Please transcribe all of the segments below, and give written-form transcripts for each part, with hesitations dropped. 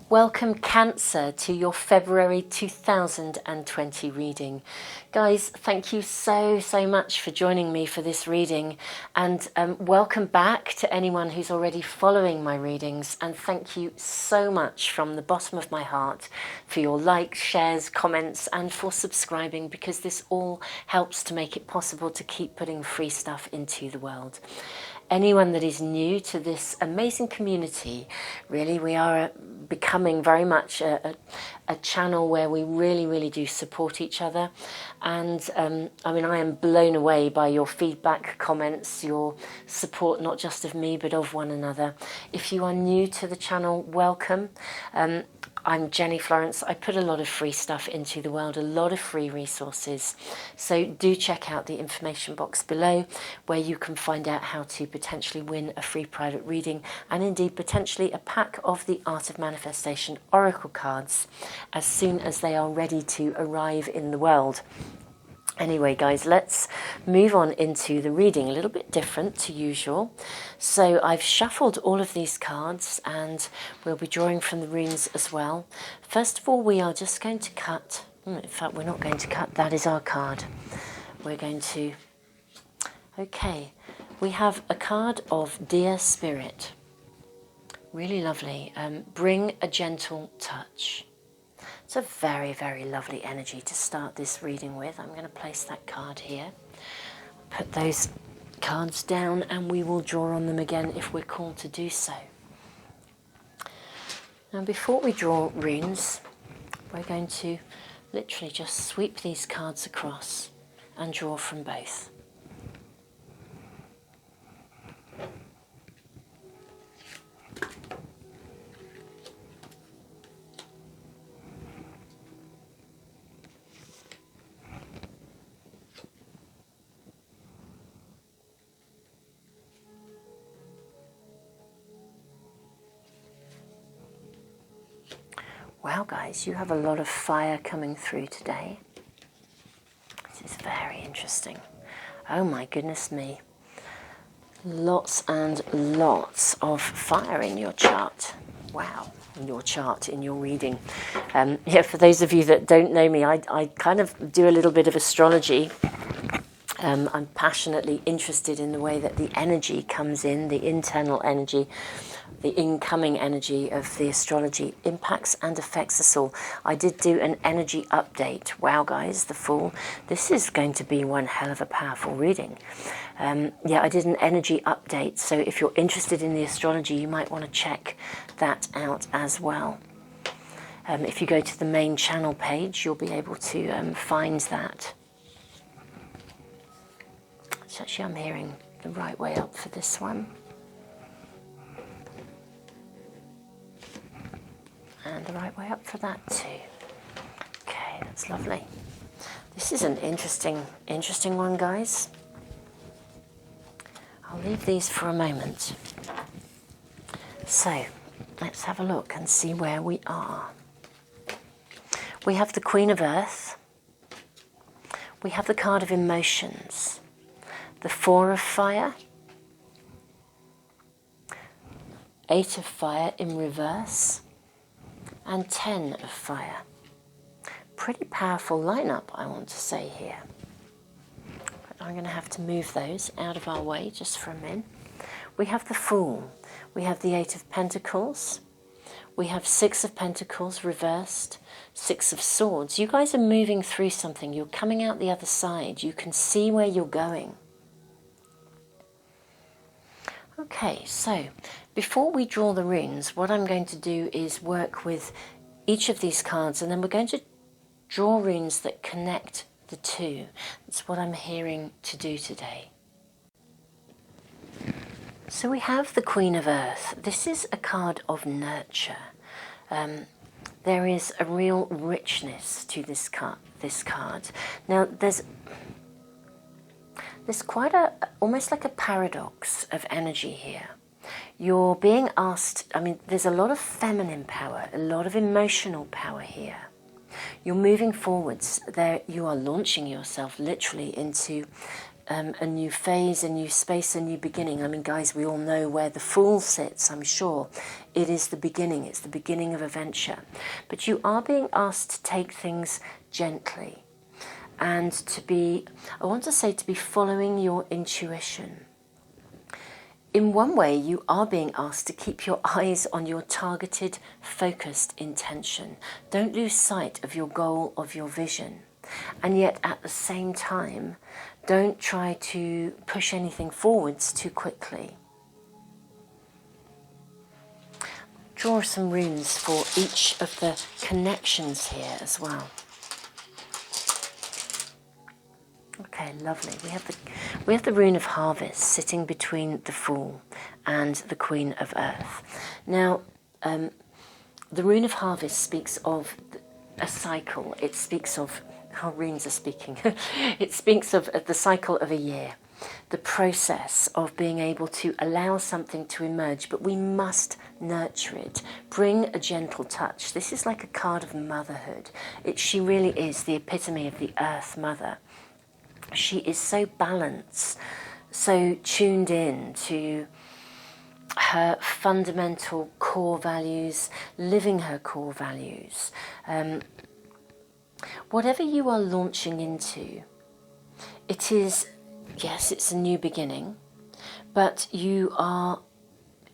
Welcome Cancer to your February 2020 reading. Guys, thank you so much for joining me for this reading, and welcome back to anyone who's already following my readings, and thank you so much from the bottom of my heart for your likes, shares, comments, and for subscribing, because this all helps to make it possible to keep putting free stuff into the world. Anyone that is new to this amazing community, really, we are becoming very much a channel where we really do support each other. And I mean, I am blown away by your feedback, comments, your support, not just of me, but of one another. If you are new to the channel, welcome. I'm Jenny Florence. I put a lot of free stuff into the world, a lot of free resources. So do check out the information box below, where you can find out how to potentially win a free private reading, and indeed potentially a pack of the Art of Manifestation Oracle cards as soon as they are ready to arrive in the world. Anyway, guys, let's move on into the reading, a little bit different to usual. So I've shuffled all of these cards, and we'll be drawing from the runes as well. First of all, we are just going to cut, in fact, we're not going to cut, that is our card. We're going to, okay, we have a card of Dear Spirit. Really lovely. Bring a gentle touch. It's a very lovely energy to start this reading with. I'm going to place that card here. Put those cards down, and we will draw on them again if we're called to do so. Now, before we draw runes, we're going to literally just sweep these cards across and draw from both. Wow, guys, you have a lot of fire coming through today. This is very interesting. Oh my goodness me. Lots and lots of fire in your chart. Wow, in your chart, in your reading. Yeah, for those of you that don't know me, I kind of do a little bit of astrology. I'm passionately interested in the way that the energy comes in, the internal energy, the incoming energy of the astrology impacts and affects us all. I did do an energy update. Wow, guys, the Fool. This is going to be one hell of a powerful reading. Yeah, I did an energy update, so if you're interested in the astrology, you might want to check that out as well. If you go to the main channel page, you'll be able to find that. So actually, I'm hearing the right way up for this one. And the right way up for that too. Okay, that's lovely. This is an interesting one, guys. I'll leave these for a moment. So, let's have a look and see where we are. We have the Queen of Earth. We have the card of Emotions. The Four of Fire. 8 of Fire in reverse. And 10 of Fire. Pretty powerful lineup, I want to say here. But I'm going to have to move those out of our way just for a minute. We have the Fool. We have the 8 of Pentacles. We have 6 of Pentacles reversed. 6 of Swords. You guys are moving through something. You're coming out the other side. You can see where you're going. Okay, so before we draw the runes, what I'm going to do is work with each of these cards, and then we're going to draw runes that connect the two. That's what I'm hearing to do today. So we have the Queen of Earth. This is a card of nurture. There is a real richness to this card. Now, there's quite almost like a paradox of energy here. You're being asked, I mean, there's a lot of feminine power, a lot of emotional power here. You're moving forwards. There, you are launching yourself literally into a new phase, a new space, a new beginning. I mean, guys, we all know where the Fool sits, I'm sure. It is the beginning. It's the beginning of a venture. But you are being asked to take things gently and to be, I want to say, to be following your intuition. In one way, you are being asked to keep your eyes on your targeted, focused intention. Don't lose sight of your goal, of your vision. And yet, at the same time, don't try to push anything forwards too quickly. Draw some runes for each of the connections here as well. Okay, lovely. We have the rune of harvest sitting between the Fool and the Queen of Earth. Now, the rune of harvest speaks of a cycle. It speaks of how runes are speaking. It speaks of the cycle of a year, the process of being able to allow something to emerge, but we must nurture it. Bring a gentle touch. This is like a card of motherhood. She really is the epitome of the Earth Mother. She is so balanced, so tuned in to her fundamental core values, living her core values. Whatever you are launching into, it is, yes, it's a new beginning, but you are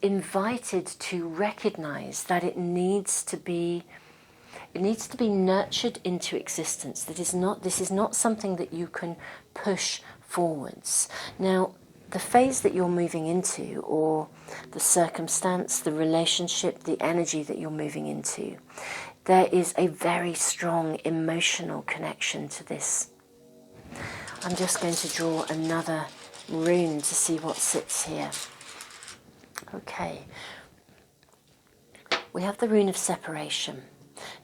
invited to recognize that it needs to be nurtured into existence. This is not something that you can push forwards. Now, the phase that you're moving into, or the circumstance, the relationship, the energy that you're moving into, there is a very strong emotional connection to this. I'm just going to draw another rune to see what sits here. Okay. We have the rune of separation.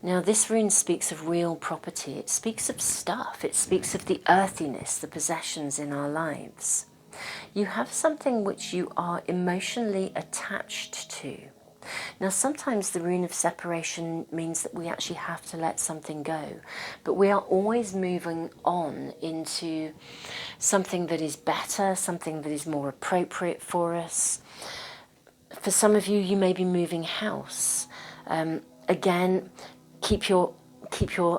Now, this rune speaks of real property. It speaks of stuff. It speaks of the earthiness, the possessions in our lives. You have something which you are emotionally attached to. Now, sometimes the rune of separation means that we actually have to let something go, but we are always moving on into something that is better, something that is more appropriate for us. For some of you, you may be moving house. Again, keep your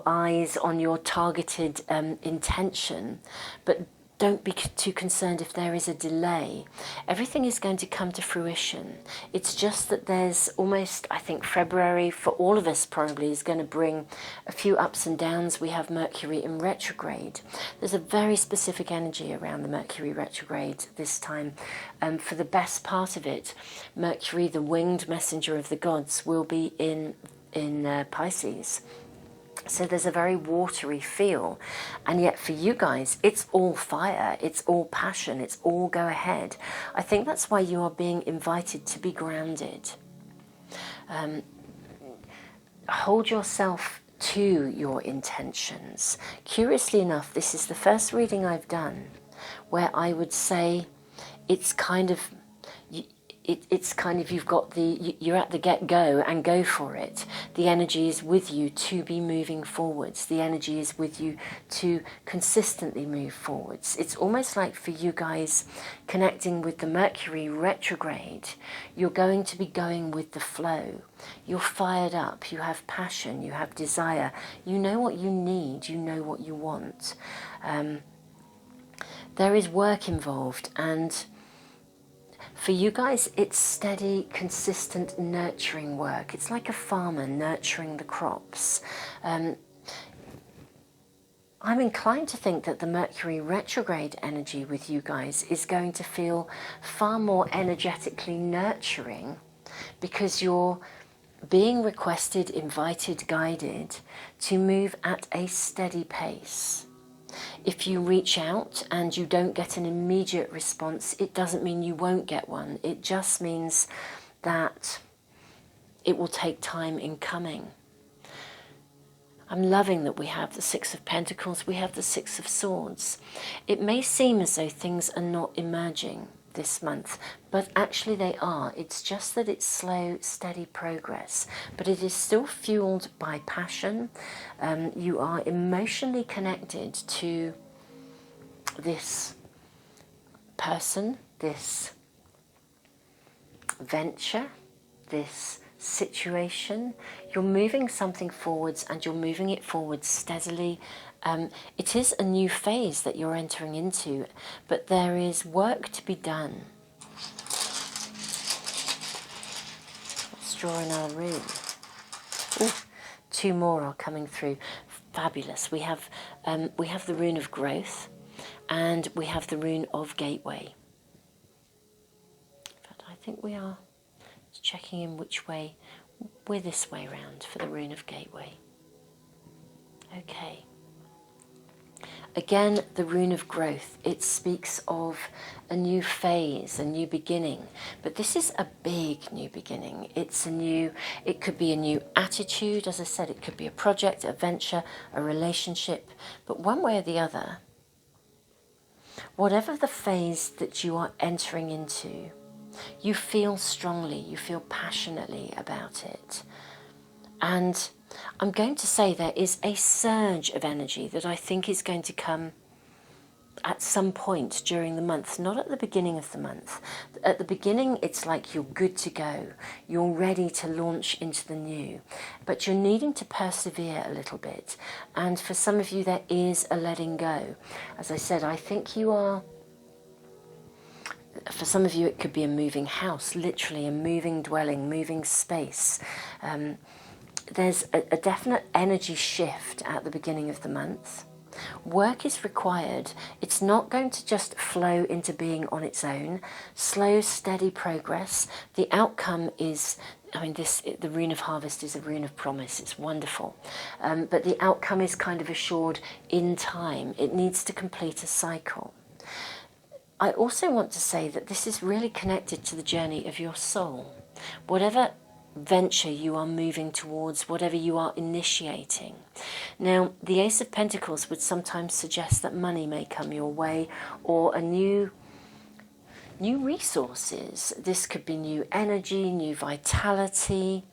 eyes on your targeted intention, but don't be too concerned if there is a delay. Everything is going to come to fruition. It's just that there's almost, I think, February for all of us probably is going to bring a few ups and downs. We have Mercury in retrograde. There's a very specific energy around the Mercury retrograde this time. For the best part of it, Mercury, the winged messenger of the gods, will be in Pisces. So there's a very watery feel, and yet for you guys, it's all fire, it's all passion, it's all go ahead. I think that's why you are being invited to be grounded. Hold yourself to your intentions. Curiously enough, this is the first reading I've done where I would say it's kind of you've got you're at the get-go and go for it. The energy is with you to be moving forwards. The energy is with you to consistently move forwards. It's almost like for you guys connecting with the Mercury retrograde, you're going to be going with the flow. You're fired up, you have passion, you have desire. You know what you need, you know what you want. There is work involved, and for you guys, it's steady, consistent, nurturing work. It's like a farmer nurturing the crops. I'm inclined to think that the Mercury retrograde energy with you guys is going to feel far more energetically nurturing, because you're being requested, invited, guided to move at a steady pace. If you reach out and you don't get an immediate response, it doesn't mean you won't get one. It just means that it will take time in coming. I'm loving that we have the Six of Pentacles, we have the Six of Swords. It may seem as though things are not emerging this month, but actually they are. It's just that it's slow, steady progress, but it is still fueled by passion. You are emotionally connected to this person, this venture, this situation. You're moving something forwards, and you're moving it forwards steadily. It is a new phase that you're entering into, but there is work to be done. Let's draw another rune. Ooh, 2 more are coming through. Fabulous. We have the rune of growth, and we have the rune of gateway. But I think we are just checking in which way. We're this way round for the rune of gateway. Okay. Again, the rune of growth. It speaks of a new phase, a new beginning. But this is a big new beginning. It could be a new attitude, as I said. It could be a project, a venture, a relationship. But one way or the other, whatever the phase that you are entering into, you feel strongly, you feel passionately about it. And I'm going to say there is a surge of energy that I think is going to come at some point during the month, not at the beginning of the month. At the beginning, it's like you're good to go. You're ready to launch into the new, but you're needing to persevere a little bit. And for some of you, there is a letting go. As I said, I think you are... For some of you, it could be a moving house, literally a moving dwelling, moving space. There's a definite energy shift at the beginning of the month. Work is required. It's not going to just flow into being on its own. Slow, steady progress. The outcome is, the rune of harvest is a rune of promise. It's wonderful. But the outcome is kind of assured in time. It needs to complete a cycle. I also want to say that this is really connected to the journey of your soul. Whatever venture you are moving towards, whatever you are initiating. Now, the Ace of Pentacles would sometimes suggest that money may come your way, or a new resources. This could be new energy, new vitality.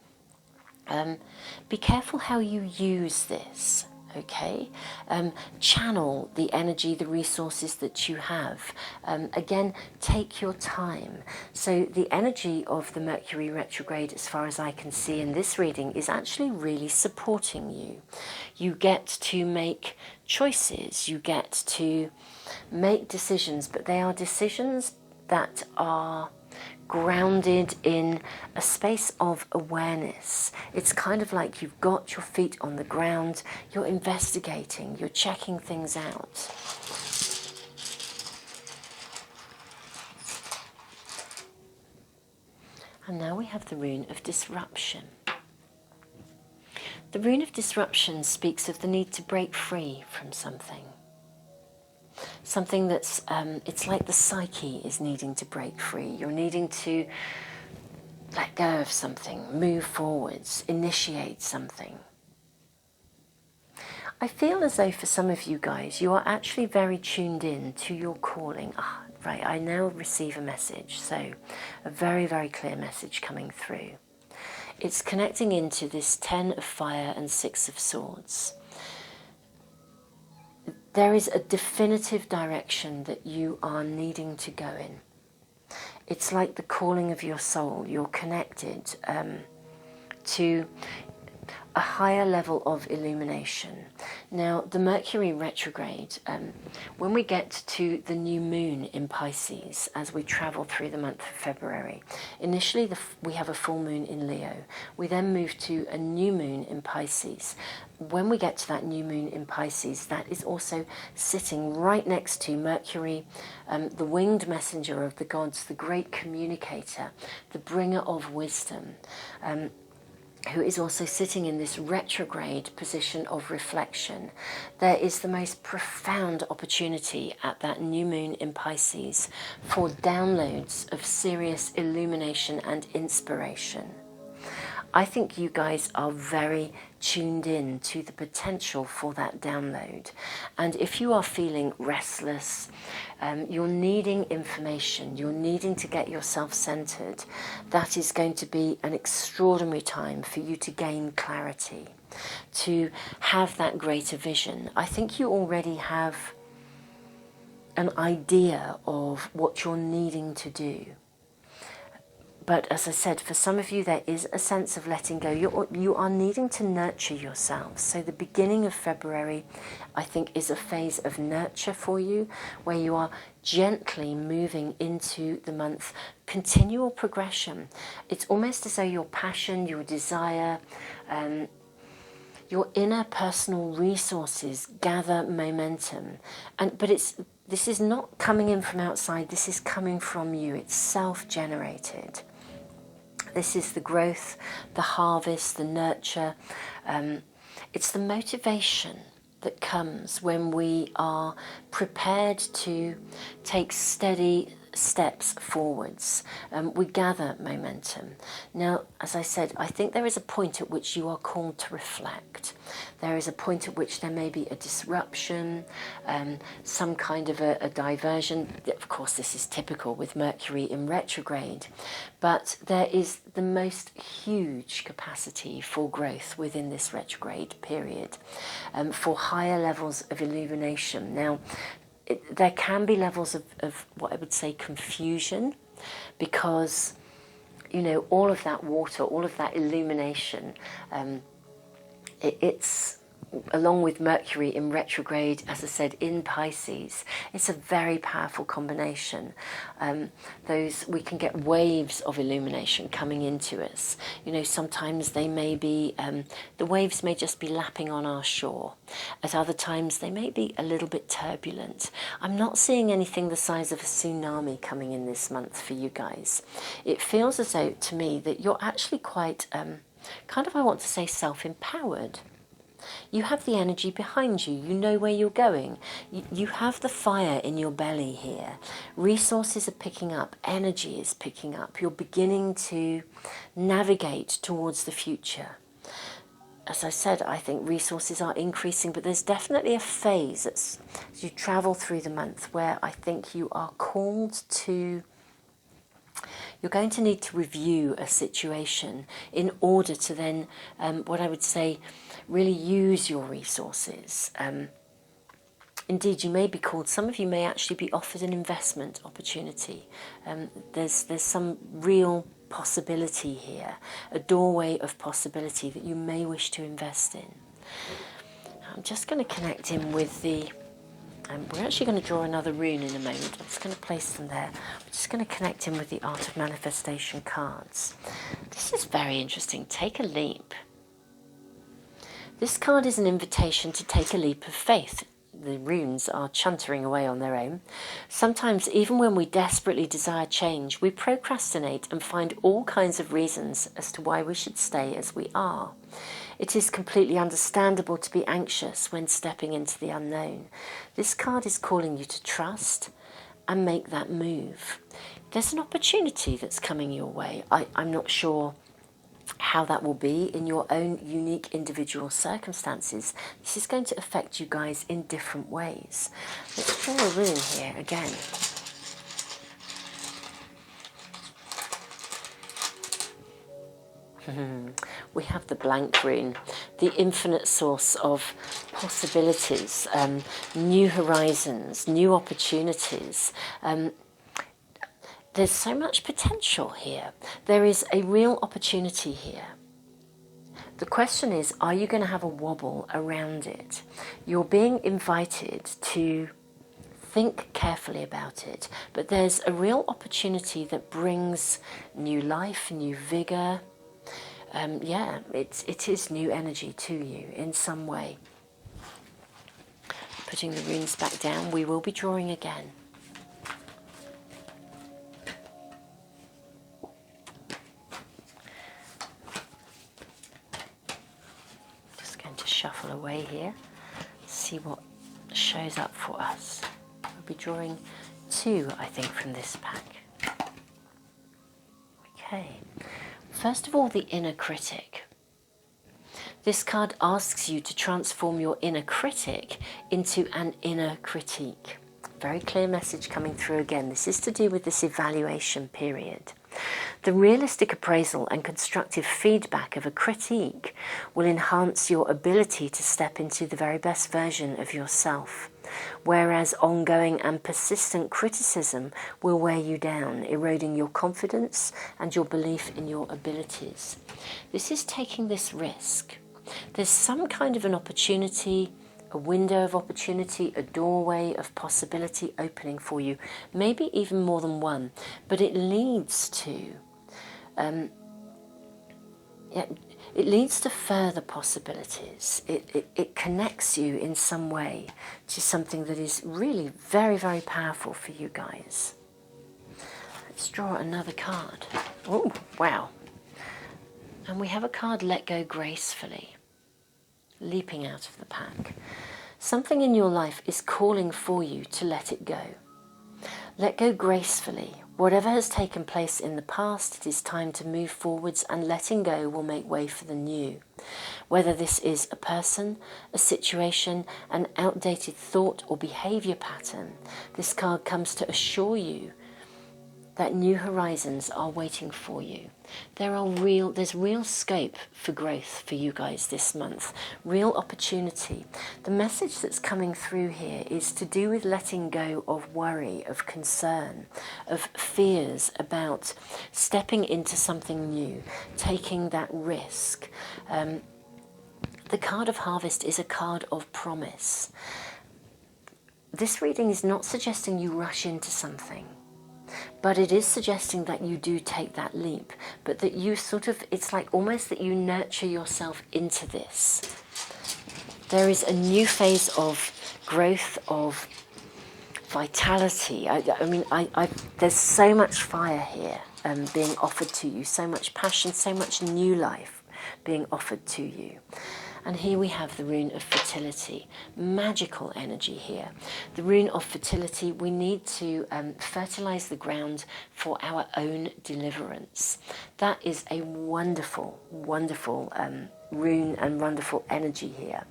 Be careful how you use this. Okay, channel the energy, the resources that you have. Again, take your time. So the energy of the Mercury retrograde, as far as I can see in this reading, is actually really supporting you. You get to make choices, you get to make decisions, but they are decisions that are grounded in a space of awareness. It's kind of like you've got your feet on the ground, you're investigating, you're checking things out. And now we have the rune of disruption. The rune of disruption speaks of the need to break free from something. Something that's, it's like the psyche is needing to break free. You're needing to let go of something, move forwards, initiate something. I feel as though for some of you guys, you are actually very tuned in to your calling. Right, I now receive a message. So a very, very clear message coming through. It's connecting into this 10 of fire and 6 of swords. There is a definitive direction that you are needing to go in. It's like the calling of your soul. You're connected to a higher level of illumination. Now, the Mercury retrograde, when we get to the new moon in Pisces, as we travel through the month of February, initially we have a full moon in Leo. We then move to a new moon in Pisces. When we get to that new moon in Pisces, that is also sitting right next to Mercury, the winged messenger of the gods, the great communicator, the bringer of wisdom, who is also sitting in this retrograde position of reflection. There is the most profound opportunity at that new moon in Pisces for downloads of serious illumination and inspiration. I think you guys are very tuned in to the potential for that download. And if you are feeling restless, you're needing information, you're needing to get yourself centered, that is going to be an extraordinary time for you to gain clarity, to have that greater vision. I think you already have an idea of what you're needing to do. But as I said, for some of you, there is a sense of letting go. You are needing to nurture yourselves. So the beginning of February, I think, is a phase of nurture for you, where you are gently moving into the month, continual progression. It's almost as though your passion, your desire, your inner personal resources gather momentum. But this is not coming in from outside, this is coming from you. It's self-generated. This is the growth, the harvest, the nurture. It's the motivation that comes when we are prepared to take steady steps forwards. We gather momentum. Now, as I said, I think there is a point at which you are called to reflect. There is a point at which there may be a disruption, some kind of a diversion. Of course, this is typical with Mercury in retrograde, but there is the most huge capacity for growth within this retrograde period, for higher levels of illumination. Now, there can be levels of what I would say confusion, because, you know, all of that water, all of that illumination, it's along with Mercury in retrograde, as I said, in Pisces, it's a very powerful combination. We can get waves of illumination coming into us. You know, sometimes they may be, the waves may just be lapping on our shore. At other times, they may be a little bit turbulent. I'm not seeing anything the size of a tsunami coming in this month for you guys. It feels as though, to me, that you're actually quite, kind of, I want to say, self-empowered. You have the energy behind you. You know where you're going. You have the fire in your belly here. Resources are picking up. Energy is picking up. You're beginning to navigate towards the future. As I said, I think resources are increasing, but there's definitely a phase as you travel through the month where I think you are called to... You're going to need to review a situation in order to then, what I would say, really use your resources. Indeed, you may be called, some of you may actually be offered an investment opportunity. There's some real possibility here, a doorway of possibility that you may wish to invest in. I'm just going to connect in with the... we're actually going to draw another rune in a moment. I'm just going to place them there. I'm just going to connect in with the Art of Manifestation cards. This is very interesting. Take a leap. This card is an invitation to take a leap of faith. The runes are chuntering away on their own. Sometimes, even when we desperately desire change, we procrastinate and find all kinds of reasons as to why we should stay as we are. It is completely understandable to be anxious when stepping into the unknown. This card is calling you to trust and make that move. There's an opportunity that's coming your way. I'm not sure how that will be in your own unique individual circumstances. This is going to affect you guys in different ways. Let's draw a rune here again. We have the blank rune, the infinite source of possibilities, new horizons, new opportunities. There's so much potential here. There is a real opportunity here. The question is, are you going to have a wobble around it? You're being invited to think carefully about it, but there's a real opportunity that brings new life, new vigour. Yeah, it is new energy to you in some way. Putting the runes back down, we will be drawing again. Just going to shuffle away here, see what shows up for us. We'll be drawing 2, I think, from this pack. Okay. First of all, the inner critic. This card asks you to transform your inner critic into an inner critique. Very clear message coming through again. This is to do with this evaluation period. The realistic appraisal and constructive feedback of a critique will enhance your ability to step into the very best version of yourself. whereas ongoing and persistent criticism will wear you down, eroding your confidence and your belief in your abilities. This is taking this risk. There's some kind of an opportunity, a window of opportunity, a doorway of possibility opening for you, maybe even more than one, but it leads to it leads to further possibilities. It connects you in some way to something that is really very, very powerful for you guys. Let's draw another card. Oh, wow. And we have a card, Let Go Gracefully, leaping out of the pack. Something in your life is calling for you to let it go. Let go gracefully. Whatever has taken place in the past, it is time to move forwards, and letting go will make way for the new. Whether this is a person, a situation, an outdated thought or behaviour pattern, this card comes to assure you that new horizons are waiting for you. There's real scope for growth for you guys this month, real opportunity. The message that's coming through here is to do with letting go of worry, of concern, of fears about stepping into something new, taking that risk. The card of Harvest is a card of promise. This reading is not suggesting you rush into something, but it is suggesting that you do take that leap, but that you it's like almost that you nurture yourself into this. There is a new phase of growth, of vitality. There's so much fire here being offered to you, so much passion, so much new life being offered to you. And here we have the rune of fertility, magical energy here. The rune of fertility, we need to fertilize the ground for our own deliverance. That is a wonderful, wonderful rune and wonderful energy here.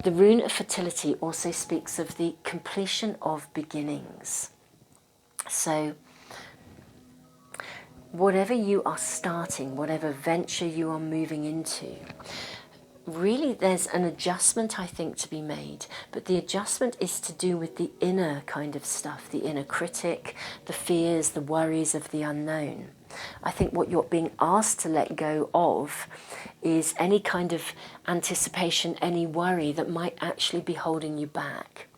The rune of fertility also speaks of the completion of beginnings. So whatever you are starting, whatever venture you are moving into, really there's an adjustment, I think, to be made, but the adjustment is to do with the inner kind of stuff, the inner critic, the fears, the worries of the unknown. I think what you're being asked to let go of is any kind of anticipation, any worry that might actually be holding you back.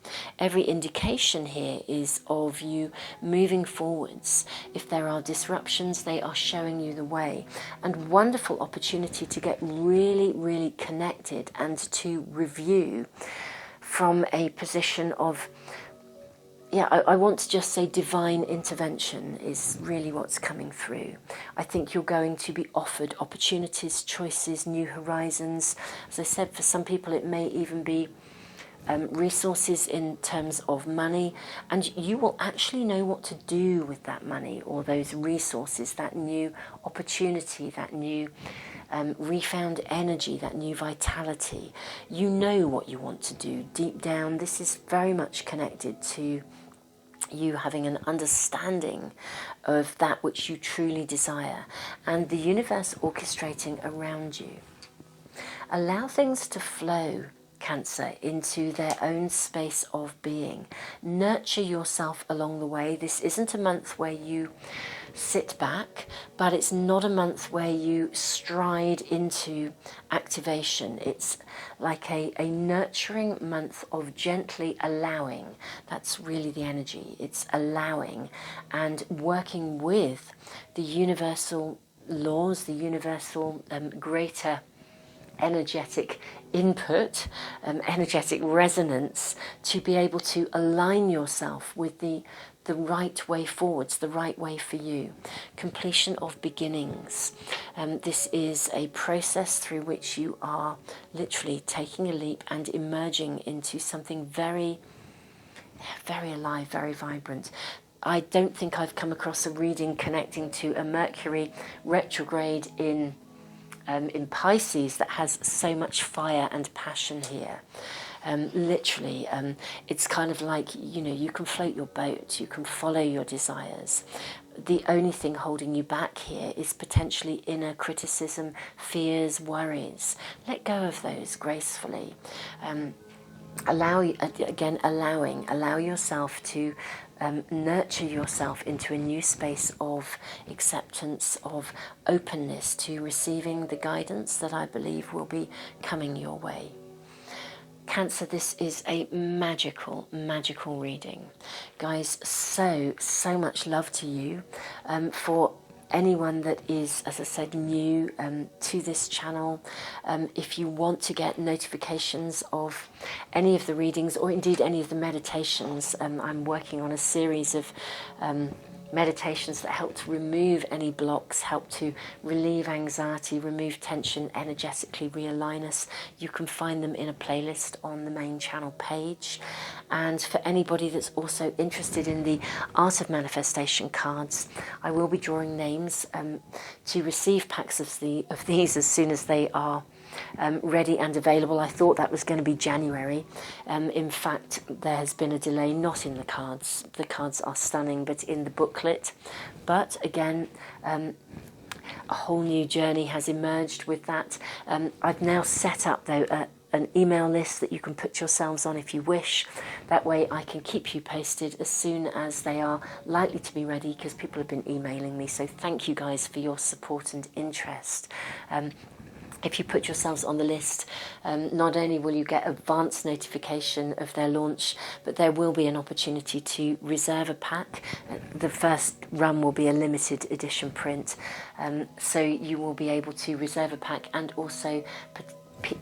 Every indication here is of you moving forwards. If there are disruptions, they are showing you the way. And wonderful opportunity to get really, really connected and to review from a position of, I want to just say divine intervention is really what's coming through. I think you're going to be offered opportunities, choices, new horizons. As I said, for some people it may even be resources in terms of money, and you will actually know what to do with that money or those resources, that new opportunity, that new refound energy, that new vitality. You know what you want to do deep down. This is very much connected to you having an understanding of that which you truly desire, and the universe orchestrating around you. Allow things to flow, Cancer, into their own space of being. Nurture yourself along the way. This isn't a month where you sit back, but it's not a month where you stride into activation. It's like a nurturing month of gently allowing. That's really the energy. It's allowing and working with the universal laws, the universal greater energetic input, energetic resonance, to be able to align yourself with the right way forwards, the right way for you. Completion of beginnings. This is a process through which you are literally taking a leap and emerging into something very, very alive, very vibrant. I don't think I've come across a reading connecting to a Mercury retrograde in Pisces that has so much fire and passion here. Literally, it's kind of like, you can float your boat, you can follow your desires. The only thing holding you back here is potentially inner criticism, fears, worries. Let go of those gracefully. allow yourself to nurture yourself into a new space of acceptance, of openness to receiving the guidance that I believe will be coming your way. Cancer, this is a magical, magical reading. Guys, so much love to you. For anyone that is, as I said, new to this channel, if you want to get notifications of any of the readings or indeed any of the meditations, I'm working on a series of meditations that help to remove any blocks, help to relieve anxiety, remove tension, energetically realign us. You can find them in a playlist on the main channel page. And for anybody that's also interested in the Art of Manifestation cards, I will be drawing names to receive packs of these as soon as they are ready and available. I thought that was going to be January. In fact, there has been a delay, not in the cards. The cards are stunning, but in the booklet. But again, a whole new journey has emerged with that. I've now set up, though, an email list that you can put yourselves on if you wish. That way I can keep you posted as soon as they are likely to be ready, because people have been emailing me. So thank you guys for your support and interest. If you put yourselves on the list, not only will you get advance notification of their launch, but there will be an opportunity to reserve a pack. The first run will be a limited edition print, so you will be able to reserve a pack and also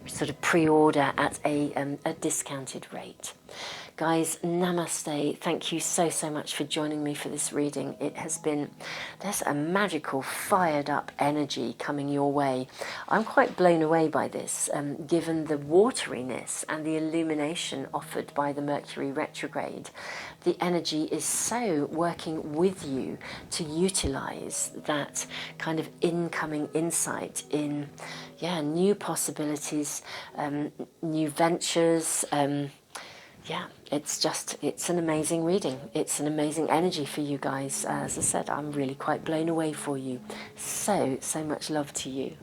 sort of pre-order at a discounted rate. Guys, namaste. Thank you so much for joining me for this reading. It has been, there's a magical, fired up energy coming your way. I'm quite blown away by this, given the wateriness and the illumination offered by the Mercury retrograde. The energy is so working with you to utilize that kind of incoming insight in, new possibilities, new ventures. Yeah, it's an amazing reading. It's an amazing energy for you guys. As I said, I'm really quite blown away for you. So much love to you.